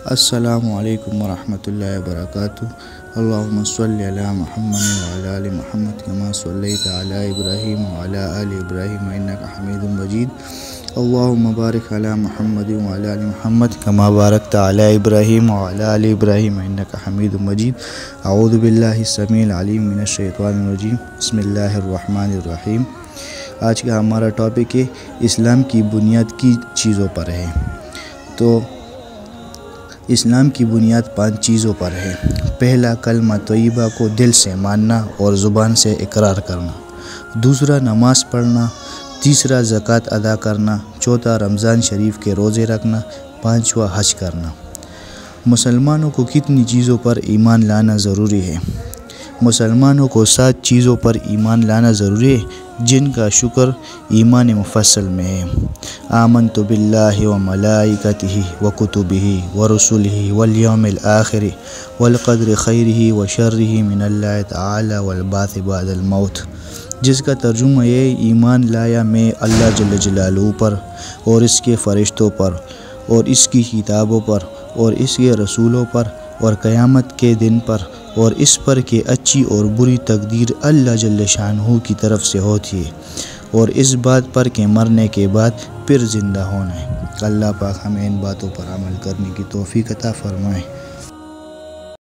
السلام علیکم ورحمۃ اللہ وبرکاتہ۔ اللہم صلی علی محمد وعلی آل محمد کما صلیت علی ابراہیم وعلی آل ابراہیم انک حمید مجید۔ اللہم بارک علی محمد وعلی آل محمد کما بارکت علی ابراہیم وعلی آل ابراہیم انک حمید مجید۔ اعوذ باللہ السمیع العلیم من الشیطان الرجیم، بسم اللہ الرحمن الرحیم۔ آج کا ہمارا ٹاپک ہے اسلام کی بنیاد کی چیزوں پر ہے۔ تو اسلام کی بنیاد 5 چیزوں پر ہے۔ پہلا، کلمہ طیبہ کو دل سے ماننا اور زبان سے اقرار کرنا۔ دوسرا، نماز پڑھنا۔ تیسرا، زکوٰۃ ادا کرنا۔ چوتھا، رمضان شریف کے روزے رکھنا۔ پانچواں، حج کرنا۔ مسلمانوں کو کتنی چیزوں پر ایمان لانا ضروری ہے؟ مسلمانوں کو 7 چیزوں پر ایمان لانا ضروری ہے، جن کا شکر ایمان مفصل میں ہے۔ آمنت باللہ وملائکتہ وکتبہ ورسلہ والیوم الآخر والقدر خیرہ وشرہ من اللہ تعالی والبعث بعد الموت، جس کا ترجمہ یہ ایمان لایا میں اللہ جل جلالہ پر اور اس کے فرشتوں پر اور اس کی کتابوں پر اور اس کے رسولوں پر اور قیامت کے دن پر، اور اس پر کہ اچھی اور بری تقدیر اللہ جل شانہ کی طرف سے ہوتی ہے، اور اس بات پر کہ مرنے کے بعد پھر زندہ ہونا ہے۔ اللہ پاک ہمیں ان باتوں پر عمل کرنے کی توفیق عطا فرمائے۔